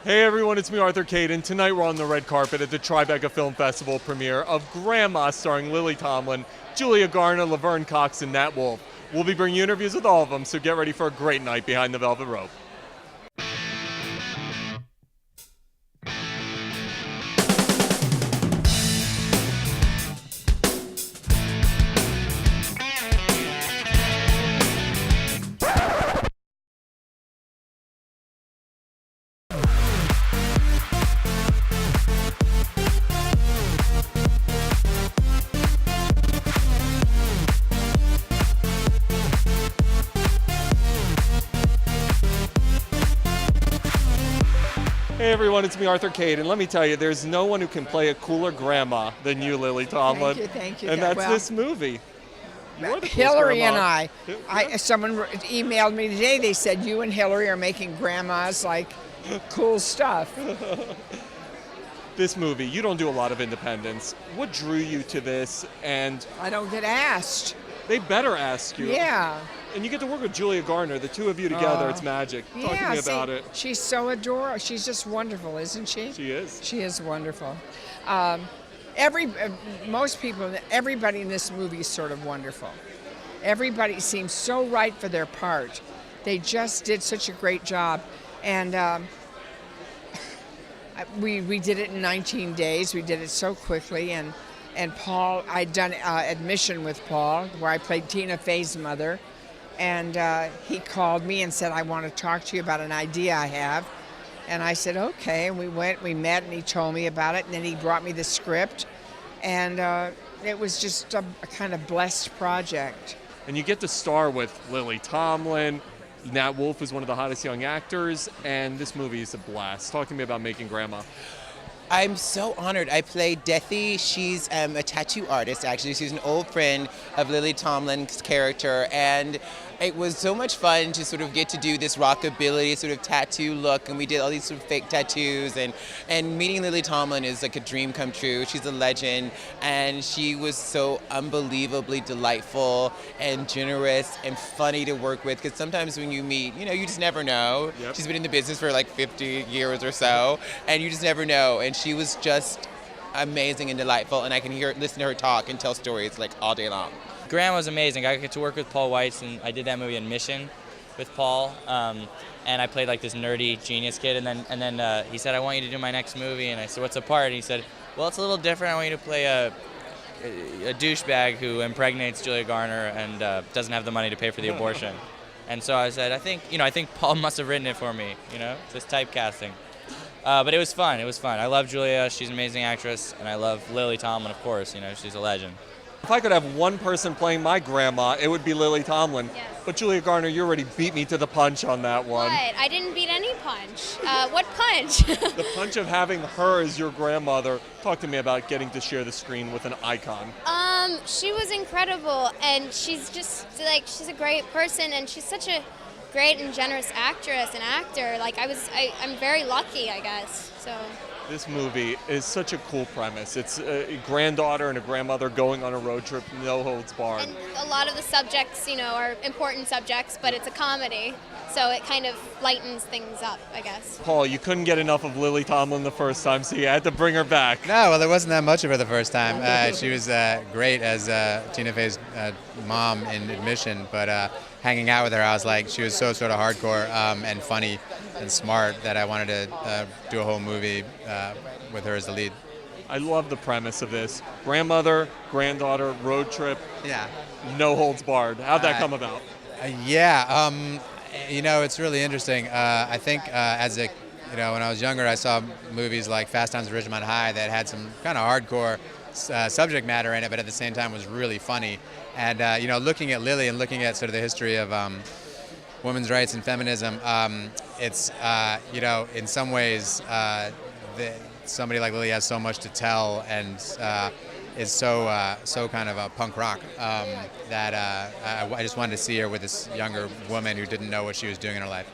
Hey everyone, it's me, Arthur Kade, and tonight we're on the red carpet at the Tribeca Film Festival premiere of Grandma, starring Lily Tomlin, Julia Garner, Laverne Cox, and Nat Wolff. We'll be bringing you interviews with all of them, so get ready for a great night behind the velvet rope. Hey everyone, it's me, Arthur Kade, and let me tell you, there's no one who can play a cooler grandma than you, Lily Tomlin. Thank you. And that's this movie. You're the coolest Hillary grandma. and I, someone emailed me today, they said you and Hillary are making grandmas like cool stuff. This movie, you don't do a lot of independence. What drew you to this? And I don't get asked. they better ask you. Yeah. And you get to work with Julia Garner, the two of you together, it's magic. Talk to me about it. She's so adorable. She's just wonderful, isn't she? She is. She is wonderful. Most people, everybody in this movie is sort of wonderful. Everybody seems so right for their part. They just did such a great job. And we did it in 19 days. We did it so quickly. And Paul, I'd done admission with Paul, where I played Tina Fey's mother. And he called me and said, I want to talk to you about an idea I have. And I said, okay. And we met, and he told me about it. And then he brought me the script. And it was just a kind of blessed project. And you get to star with Lily Tomlin. Nat Wolff is one of the hottest young actors. And this movie is a blast. Talk to me about making Grandma. I'm so honored. I played Deathy. She's a tattoo artist, actually. She's an old friend of Lily Tomlin's character, and it was so much fun to sort of get to do this rockabilly sort of tattoo look, and we did all these sort of fake tattoos, and meeting Lily Tomlin is like a dream come true. She's a legend, and she was so unbelievably delightful and generous and funny to work with, because sometimes when you meet, you just never know. Yep. She's been in the business for like 50 years or so, and you just never know, and she was just amazing and delightful, and I can listen to her talk and tell stories like all day long. Grandma was amazing. I got to work with Paul Weitz, and I did that movie Admission with Paul, and I played like this nerdy genius kid, and then he said, I want you to do my next movie, and I said, what's the part? And he said, well, it's a little different. I want you to play a douchebag who impregnates Julia Garner and doesn't have the money to pay for the abortion. And so I said, I think Paul must have written it for me, this typecasting. But it was fun. I love Julia. She's an amazing actress, and I love Lily Tomlin, of course. She's a legend. If I could have one person playing my grandma, it would be Lily Tomlin. Yes. But Julia Garner, you already beat me to the punch on that one. What? I didn't beat any punch. What punch? The punch of having her as your grandmother. Talk to me about getting to share the screen with an icon. She was incredible, and she's just she's a great person, and she's such a great and generous actress and actor. I'm very lucky, I guess. So. This movie is such a cool premise. It's a granddaughter and a grandmother going on a road trip, no holds barred. And a lot of the subjects, are important subjects, but it's a comedy, so it kind of lightens things up, I guess. Paul, you couldn't get enough of Lily Tomlin the first time, so you had to bring her back. No, well, there wasn't that much of her the first time. She was great as Tina Fey's mom in Admission, but hanging out with her, I was like, she was so sort of hardcore and funny and smart that I wanted to do a whole movie with her as the lead. I love the premise of this. Grandmother, granddaughter, road trip, Yeah. no holds barred. How'd that come about? It's really interesting. I think when I was younger, I saw movies like Fast Times at Ridgemont High that had some kind of hardcore subject matter in it, but at the same time was really funny. And looking at Lily and looking at sort of the history of women's rights and feminism, it's in some ways somebody like Lily has so much to tell and is so kind of a punk rock that I just wanted to see her with this younger woman who didn't know what she was doing in her life.